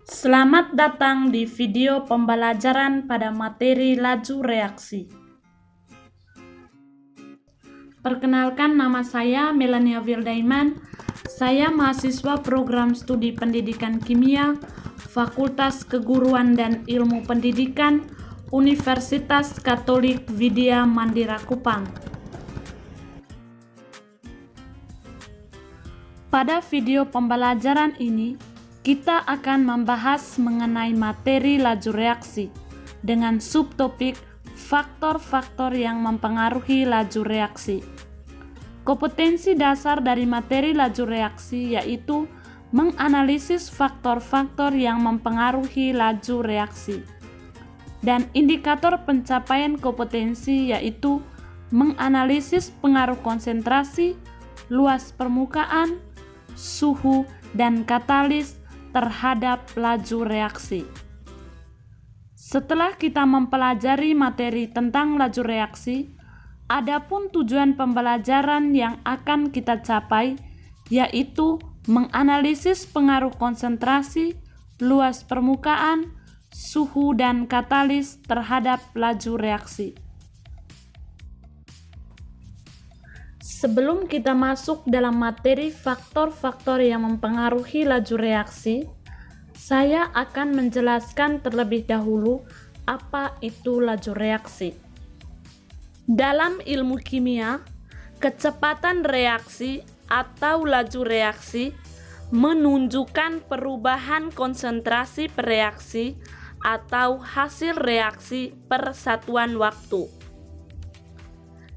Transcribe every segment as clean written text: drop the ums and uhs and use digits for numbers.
Selamat datang di video pembelajaran pada materi laju reaksi. Perkenalkan, nama saya Melania Wildaiman. Saya mahasiswa program studi pendidikan kimia, Fakultas Keguruan dan Ilmu Pendidikan, Universitas Katolik Widya Mandira Kupang. Pada video pembelajaran ini, kita akan membahas mengenai materi laju reaksi dengan subtopik faktor-faktor yang mempengaruhi laju reaksi. Kompetensi dasar dari materi laju reaksi yaitu menganalisis faktor-faktor yang mempengaruhi laju reaksi. Dan indikator pencapaian kompetensi yaitu menganalisis pengaruh konsentrasi, luas permukaan, suhu, dan katalis terhadap laju reaksi. Setelah kita mempelajari materi tentang laju reaksi, adapun tujuan pembelajaran yang akan kita capai yaitu menganalisis pengaruh konsentrasi, luas permukaan, suhu, dan katalis terhadap laju reaksi. Sebelum kita masuk dalam materi faktor-faktor yang mempengaruhi laju reaksi, saya akan menjelaskan terlebih dahulu apa itu laju reaksi. Dalam ilmu kimia, kecepatan reaksi atau laju reaksi menunjukkan perubahan konsentrasi per reaksi atau hasil reaksi per satuan waktu,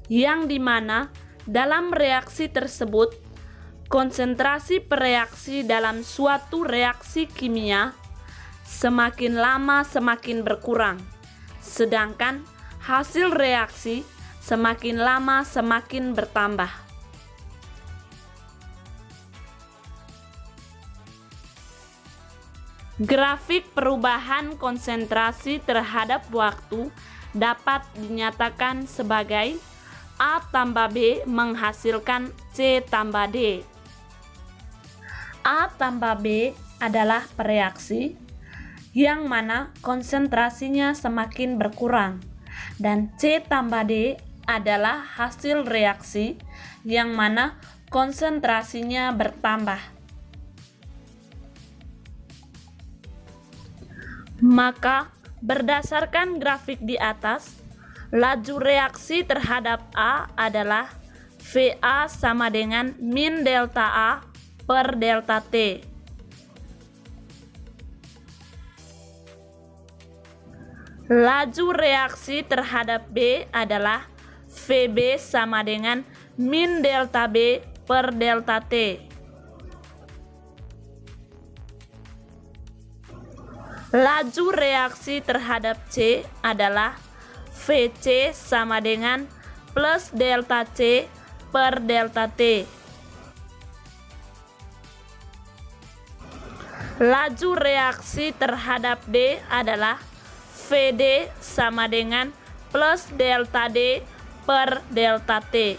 yang dimana dalam reaksi tersebut, konsentrasi per reaksi dalam suatu reaksi kimia semakin lama semakin berkurang, sedangkan hasil reaksi semakin lama semakin bertambah. Grafik perubahan konsentrasi terhadap waktu dapat dinyatakan sebagai A tambah B menghasilkan C tambah D. A tambah B adalah reaksi yang mana konsentrasinya semakin berkurang, dan C tambah D adalah hasil reaksi yang mana konsentrasinya bertambah. Maka berdasarkan grafik di atas, laju reaksi terhadap A adalah VA sama dengan min delta A per delta T. Laju reaksi terhadap B adalah VB sama dengan min delta B per delta T. Laju reaksi terhadap C adalah VC sama dengan plus delta C per delta T. Laju reaksi terhadap D adalah VD sama dengan plus delta D per delta T.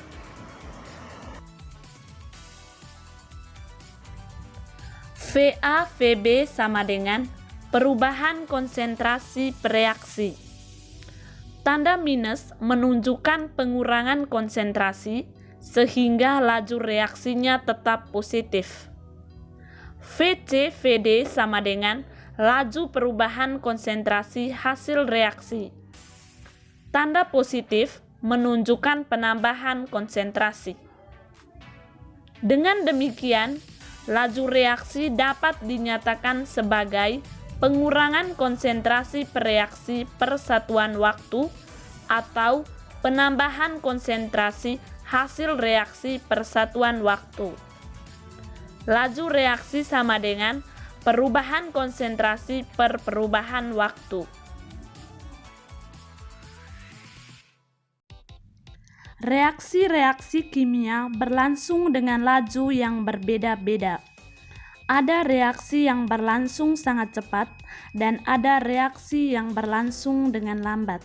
VA VB sama dengan perubahan konsentrasi per reaksi. Tanda minus menunjukkan pengurangan konsentrasi sehingga laju reaksinya tetap positif. VC VD sama dengan laju perubahan konsentrasi hasil reaksi. Tanda positif menunjukkan penambahan konsentrasi. Dengan demikian, laju reaksi dapat dinyatakan sebagai pengurangan konsentrasi per reaksi per satuan waktu atau penambahan konsentrasi hasil reaksi per satuan waktu. Laju reaksi sama dengan perubahan konsentrasi per perubahan waktu. Reaksi-reaksi kimia berlangsung dengan laju yang berbeda-beda. Ada reaksi yang berlangsung sangat cepat dan ada reaksi yang berlangsung dengan lambat.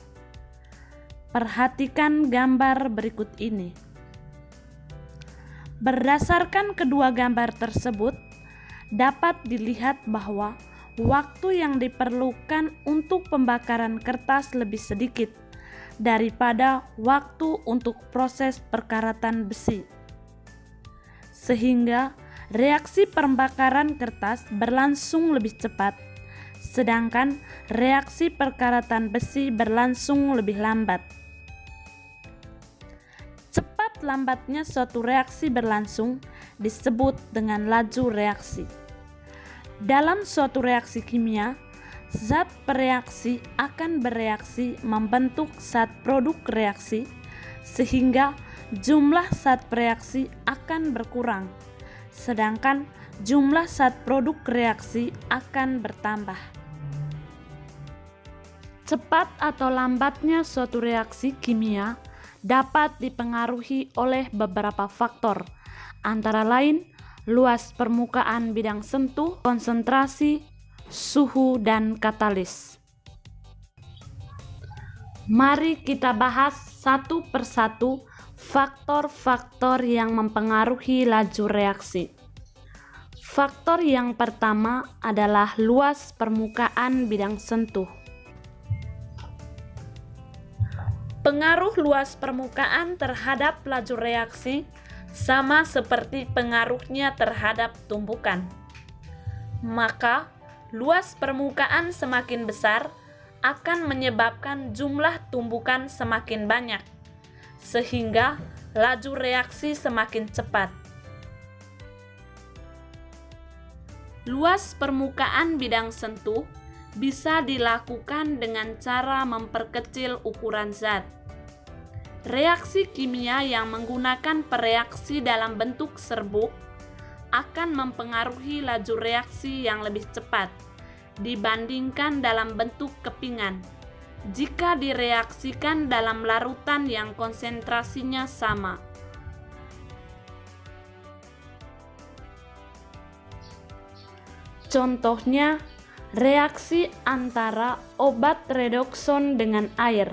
Perhatikan gambar berikut ini. Berdasarkan kedua gambar tersebut, dapat dilihat bahwa waktu yang diperlukan untuk pembakaran kertas lebih sedikit daripada waktu untuk proses perkaratan besi. Sehingga reaksi pembakaran kertas berlangsung lebih cepat, sedangkan reaksi perkaratan besi berlangsung lebih lambat. Cepat lambatnya suatu reaksi berlangsung disebut dengan laju reaksi. Dalam suatu reaksi kimia, zat pereaksi akan bereaksi membentuk zat produk reaksi, sehingga jumlah zat bereaksi akan berkurang, sedangkan jumlah zat produk reaksi akan bertambah. Cepat atau lambatnya suatu reaksi kimia dapat dipengaruhi oleh beberapa faktor, antara lain luas permukaan bidang sentuh, konsentrasi, suhu, dan katalis. Mari kita bahas satu persatu faktor-faktor yang mempengaruhi laju reaksi. Faktor yang pertama adalah luas permukaan bidang sentuh. Pengaruh luas permukaan terhadap laju reaksi sama seperti pengaruhnya terhadap tumbukan. Maka, luas permukaan semakin besar akan menyebabkan jumlah tumbukan semakin banyak, sehingga laju reaksi semakin cepat. Luas permukaan bidang sentuh bisa dilakukan dengan cara memperkecil ukuran zat. Reaksi kimia yang menggunakan pereaksi dalam bentuk serbuk akan mempengaruhi laju reaksi yang lebih cepat dibandingkan dalam bentuk kepingan jika direaksikan dalam larutan yang konsentrasinya sama. Contohnya, reaksi antara obat redokson dengan air.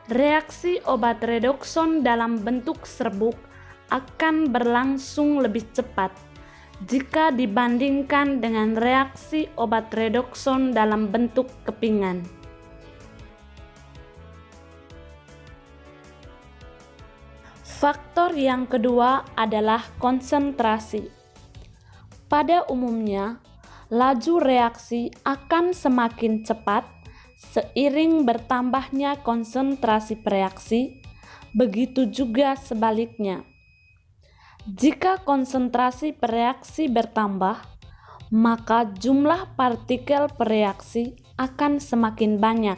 Reaksi obat redokson dalam bentuk serbuk akan berlangsung lebih cepat jika dibandingkan dengan reaksi obat redokson dalam bentuk kepingan. Faktor yang kedua adalah konsentrasi. Pada umumnya, laju reaksi akan semakin cepat seiring bertambahnya konsentrasi pereaksi, begitu juga sebaliknya. Jika konsentrasi pereaksi bertambah, maka jumlah partikel pereaksi akan semakin banyak.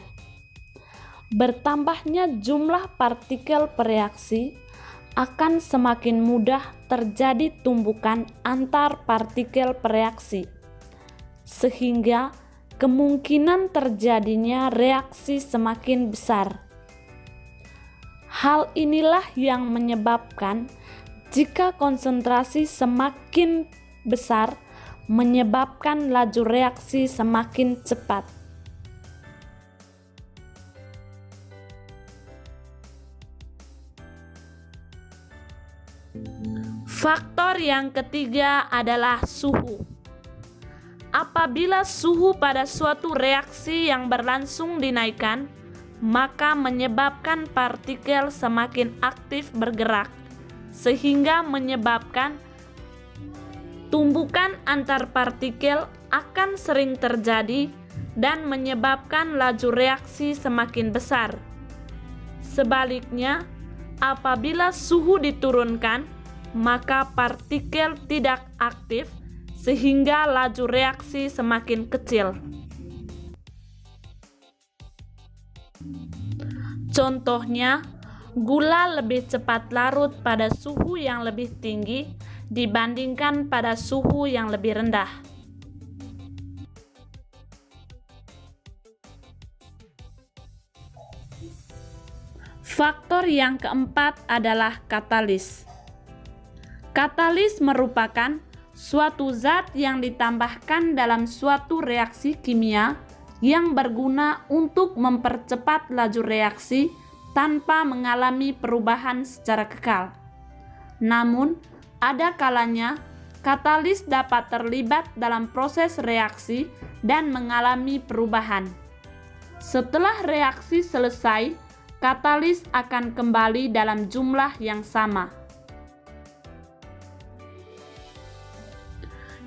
Bertambahnya jumlah partikel pereaksi akan semakin mudah terjadi tumbukan antar partikel pereaksi, sehingga kemungkinan terjadinya reaksi semakin besar. Hal inilah yang menyebabkan jika konsentrasi semakin besar menyebabkan laju reaksi semakin cepat. Faktor yang ketiga adalah suhu. Apabila suhu pada suatu reaksi yang berlangsung dinaikkan, maka menyebabkan partikel semakin aktif bergerak, sehingga menyebabkan tumbukan antar partikel akan sering terjadi dan menyebabkan laju reaksi semakin besar. Sebaliknya, apabila suhu diturunkan, maka partikel tidak aktif sehingga laju reaksi semakin kecil. Contohnya, gula lebih cepat larut pada suhu yang lebih tinggi dibandingkan pada suhu yang lebih rendah. Faktor yang keempat adalah katalis. Katalis merupakan suatu zat yang ditambahkan dalam suatu reaksi kimia yang berguna untuk mempercepat laju reaksi tanpa mengalami perubahan secara kekal. Namun, ada kalanya katalis dapat terlibat dalam proses reaksi dan mengalami perubahan. Setelah reaksi selesai, katalis akan kembali dalam jumlah yang sama.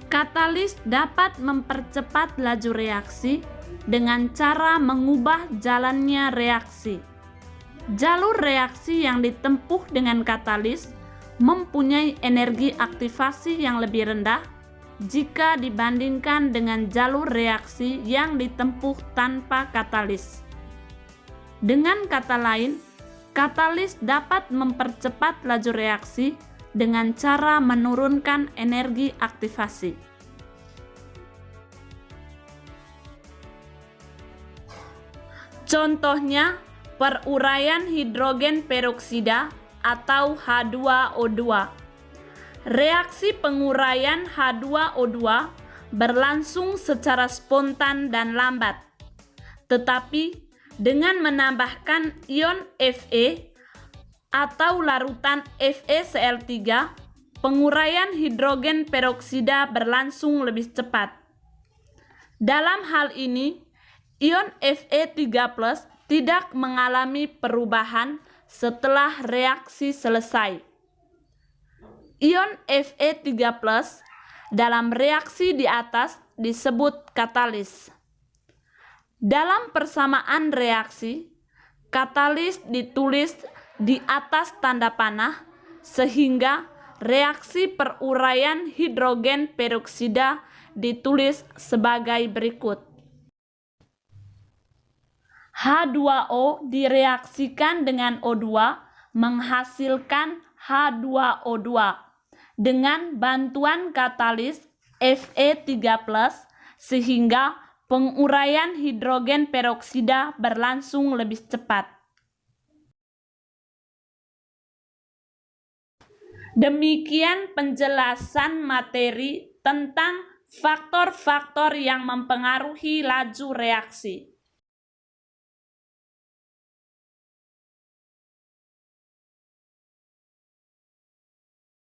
Katalis dapat mempercepat laju reaksi dengan cara mengubah jalannya reaksi. Jalur reaksi yang ditempuh dengan katalis mempunyai energi aktivasi yang lebih rendah jika dibandingkan dengan jalur reaksi yang ditempuh tanpa katalis. Dengan kata lain, katalis dapat mempercepat laju reaksi dengan cara menurunkan energi aktivasi. Contohnya, peruraian hidrogen peroksida atau H2O2. Reaksi penguraian H2O2 berlangsung secara spontan dan lambat. Tetapi dengan menambahkan ion Fe atau larutan FeCl3, penguraian hidrogen peroksida berlangsung lebih cepat. Dalam hal ini, ion Fe3+ tidak mengalami perubahan setelah reaksi selesai. Ion Fe3+ dalam reaksi di atas disebut katalis. Dalam persamaan reaksi, katalis ditulis di atas tanda panah sehingga reaksi peruraian hidrogen peroksida ditulis sebagai berikut. H2O direaksikan dengan O2 menghasilkan H2O2 dengan bantuan katalis Fe3+, sehingga penguraian hidrogen peroksida berlangsung lebih cepat. Demikian penjelasan materi tentang faktor-faktor yang mempengaruhi laju reaksi.